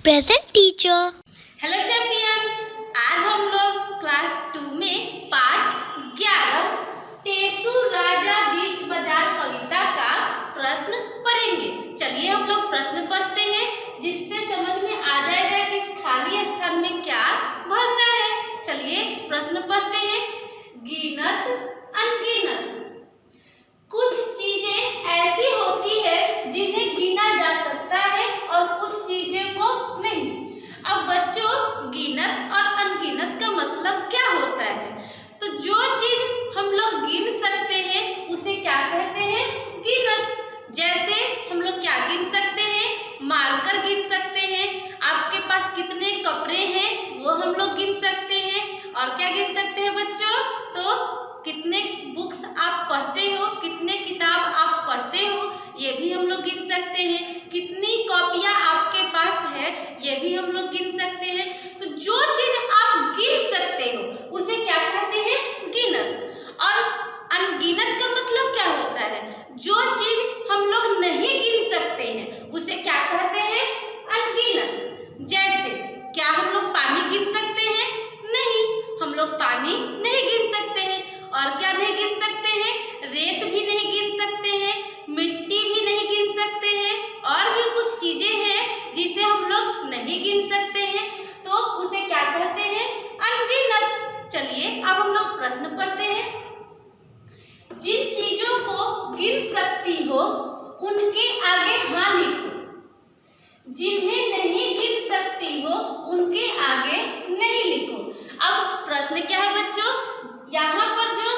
Present teacher. Hello champions, आज हम लोग क्लास 2 में पाठ 11 टेसु राजा बीच बाजार कविता का प्रश्न पढ़ेंगे। चलिए हम लोग प्रश्न पढ़ते हैं, जिससे समझ में आ जाएगा कि इस खाली स्थान में क्या भरना है। चलिए प्रश्न पढ़ते हैं। गिनत अनगिनत। कुछ चीजें ऐसी होती है जिन्हें गिना जा सकता है और कुछ चीजें को नहीं। अब बच्चों, गिनत और अनगिनत का मतलब क्या होता है? तो जो चीज हम लोग गिन सकते हैं उसे क्या कहते हैं? गिनत। जैसे हम लोग क्या गिन सकते हैं? मार्कर गिन सकते हैं। आपके पास कितने कपड़े हैं वो हम लोग गिन सकते हैं। और क्या गिन सकते हैं बच्चों? तो कितने बुक्स आप पढ़ते हो, कितने किताब आप पढ़ते हो, ये भी हम लोग गिन सकते हैं। कितनी कॉपियां आपके पास है ये भी हम लोग गिन सकते हैं। तो जो चीज आप गिन सकते हो उसे क्या कहते हैं? गिनत। और अनगिनत का मतलब क्या होता है? जो चीज हम लोग नहीं गिन सकते हैं उसे क्या कहते हैं? अनगिनत। जैसे क्या हम लोग पानी गिन सकते हैं? नहीं, हम लोग पानी नहीं गिन सकते हैं। और क्या नहीं गिन सकते हैं? रेत भी नहीं गिन सकते हैं, मिट्टी भी नहीं गिन सकते हैं, और भी कुछ चीजें हैं जिसे हम लोग नहीं गिन सकते हैं, तो उसे क्या कहते हैं? अनगिनत। चलिए अब हम लोग प्रश्न पढ़ते हैं। जिन चीजों को गिन सकती हो उनके आगे हाँ लिखो, जिन्हें नहीं गिन सकती हो उनके आगे नहीं लिखो। अब प्रश्न क्या है बच्चों? यहाँ पर जो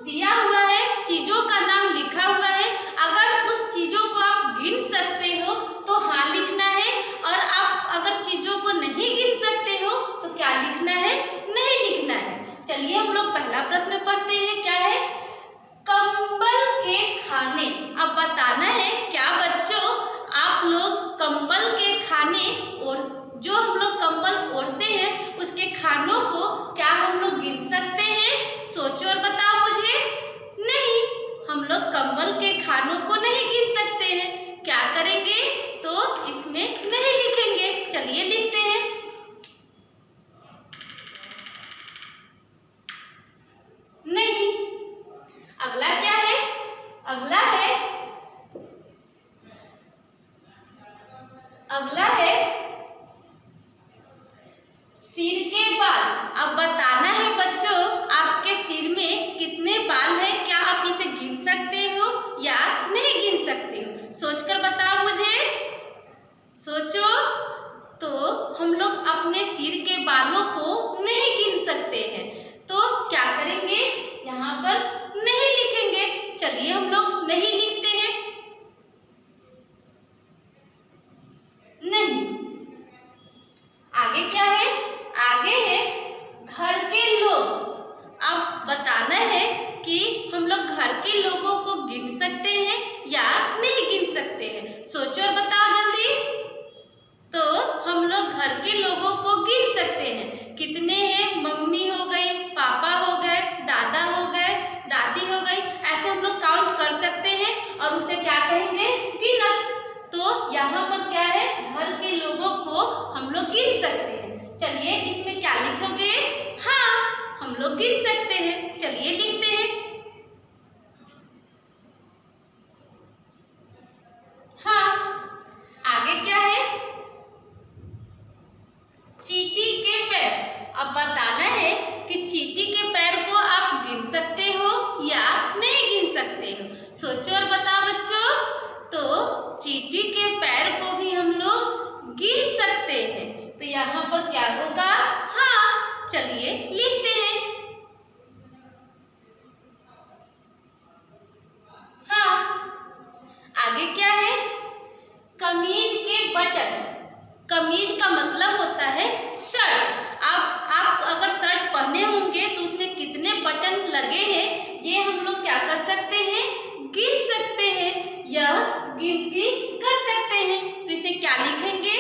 दिया हुआ है चीजों का नाम लिखा हुआ है, अगर उस चीजों को आप गिन सकते हो तो हाँ लिखना है, और आप अगर चीजों को नहीं गिन सकते हो तो क्या लिखना है? नहीं लिखना है। चलिए हम लोग पहला प्रश्न पढ़ते हैं। क्या है? कंबल के खाने। अब बताना है क्या बच्चों, आप लोग कंबल के खाने और जो हम लोग कंबल ओढ़ते हैं उसके खानों को क्या हम लोग गिन सकते हैं? सोचो और बताओ मुझे। नहीं, हम लोग कंबल के खानों को नहीं गिन सकते हैं। क्या करेंगे? तो इसमें नहीं लिखेंगे। चलिए लिखते हैं। नहीं। अगला क्या है? अगला है सिर के बाल। अब बताना है बच्चों, आपके सिर में कितने बाल हैं? क्या आप इसे गिन सकते हो या नहीं गिन सकते हो? सोचकर बताओ मुझे। सोचो। तो हम लोग अपने सिर के बालों को नहीं गिन सकते हैं, तो क्या करेंगे? यहाँ पर नहीं लिखेंगे। चलिए हम लोग नहीं लिखते हैं। नहीं। आगे क्या है? आगे है घर के लोग। अब बताना है कि हम लोग घर के लोगों को गिन सकते हैं या नहीं गिन सकते हैं। सोचो और बताओ जल्दी। तो हम लोग घर के लोगों को गिन सकते हैं। कितने हैं? मम्मी हो गई, पापा हो गए, दादा हो गए, दादी हो गई, ऐसे हम लोग काउंट कर सकते हैं और उसे क्या कहेंगे? गिनत। तो यहाँ पर क्या है? घर के लोगों को हम लोग गिन सकते हैं। चलिए इसमें क्या लिखोगे? हाँ, हम लोग गिन सकते हैं। चलिए लिखते हैं। हाँ। आगे क्या है? चींटी के पैर। अब बताना है कि चींटी के पैर को आप गिन सकते हो या नहीं गिन सकते हो। सोचो और बताओ बच्चों। तो चींटी के पैर को भी हम लोग गिन सकते हैं, तो यहाँ पर क्या होगा? हाँ। चलिए लिखते हैं। हाँ। आगे क्या है? कमीज के बटन। कमीज का मतलब होता है शर्ट। आप अगर शर्ट पहने होंगे तो उसमें कितने बटन लगे हैं ये हम लोग क्या कर सकते हैं? गिन सकते हैं। यह गिनती कर सकते हैं। तो इसे क्या लिखेंगे?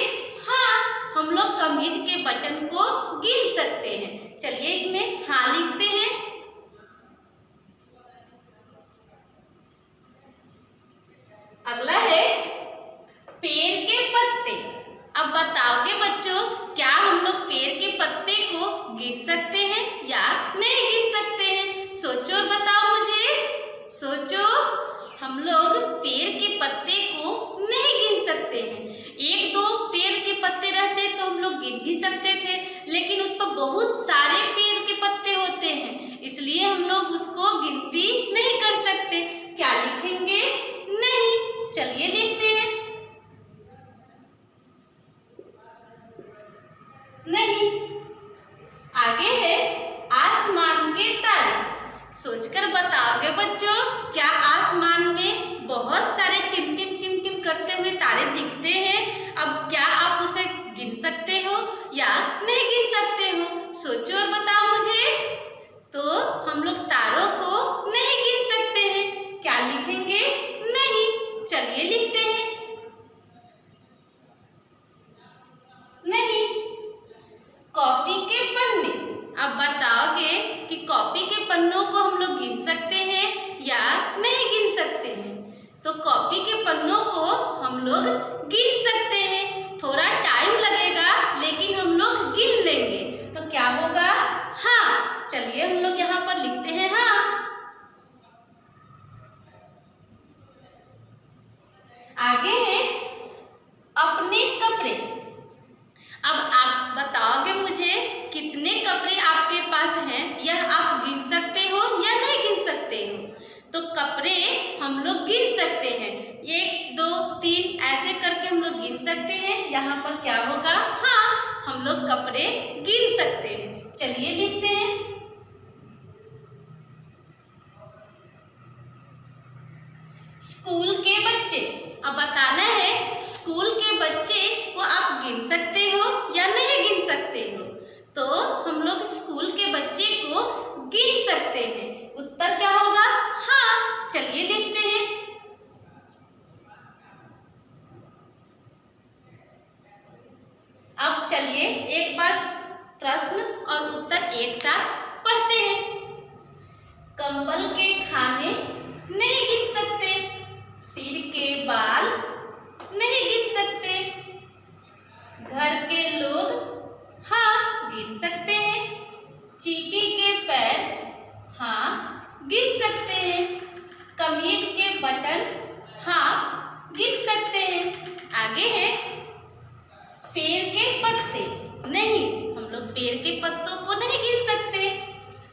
हाँ, हम लोग कमीज के बटन को गिन सकते हैं। चलिए इसमें हाँ लिखते हैं। अगला है पेड़ के पत्ते। अब बताओगे बच्चों गिन सकते हैं या नहीं गिन सकते हैं? सोचो और बताओ मुझे। सोचो। हम लोग पेड़ के पत्ते को नहीं गिन सकते हैं। एक दो पेड़ के पत्ते रहते तो हम लोग गिन भी सकते थे, लेकिन उस पर बहुत सारे पेड़ के पत्ते होते हैं, इसलिए हम लोग उसको गिनती नहीं कर सकते। क्या लिखेंगे? नहीं। चलिए लिखते हैं नहीं। आगे है आसमान के तारे। सोचकर बताओगे बच्चों, क्या आसमान में बहुत सारे टिम टिम टिम टिम करते हुए तारे दिखते हैं? अब क्या आप उसे गिन सकते हो या नहीं गिन सकते हो? सोचो और बताओ मुझे। तो हम लोग तारों को नहीं गिन सकते हैं। क्या लिखेंगे? नहीं। चलिए लिखते हैं नहीं। कॉपी के पन्ने। अब बताओगे कि कॉपी के पन्नों को हम लोग गिन सकते हैं या नहीं गिन सकते हैं? तो कॉपी के पन्नों को हम लोग गिन सकते हैं। थोड़ा टाइम लगेगा, लेकिन हम लोग गिन लेंगे। तो क्या होगा? हाँ। चलिए हम लोग यहाँ पर लिखते हैं हाँ। आगे है अपने कपड़े। अब आप बताओगे मुझे कितने कपड़े आपके पास हैं, यह आप गिन सकते हो या नहीं गिन सकते हो? तो कपड़े हम लोग गिन सकते हैं। 1 2 3 ऐसे करके हम लोग गिन सकते हैं। यहाँ पर क्या होगा? हाँ, हम लोग कपड़े गिन सकते हैं। चलिए लिखते हैं स्कूल के बच्चे। अब बताना है स्कूल के बच्चे को आप गिन सकते हो या नहीं गिन सकते हो? तो हम लोग स्कूल के बच्चे को गिन सकते हैं। उत्तर क्या होगा? हाँ। चलिए लिखते हैं अब चलिए एक बार प्रश्न और उत्तर एक साथ पढ़ते हैं। कंबल के खाने नहीं गिन सकते, सिर के बाल नहीं गिन सकते, घर के लोग हाँ गिन सकते हैं, चींटी के पैर हाँ गिन सकते हैं, कमीज के बटन हाँ गिन सकते हैं। आगे है पेड़ के पत्ते। नहीं, हम लोग पेड़ के पत्तों को नहीं गिन सकते।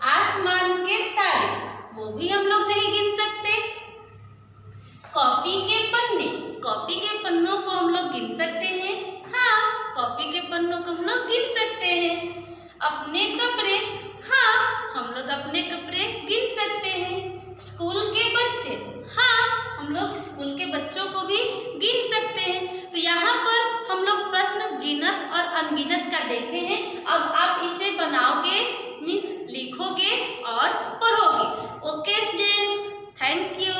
आसमान के तारे, वो भी हम लोग नहीं गिन सकते। कॉपी के पन्ने, कॉपी के पन्नों को हम लोग गिन सकते हैं। हाँ, कॉपी के पन्नों को हम लोग गिन सकते हैं। अपने कपड़े, हाँ हम लोग अपने कपड़े गिन सकते हैं। स्कूल के बच्चे, हाँ हम लोग स्कूल के बच्चों को भी गिन सकते हैं। तो यहाँ पर हम लोग प्रश्न गिनत और अनगिनत का देखे हैं। अब आप इसे बनाओगे, मीन्स लिखोगे और पढ़ोगे। Okay students, thank you.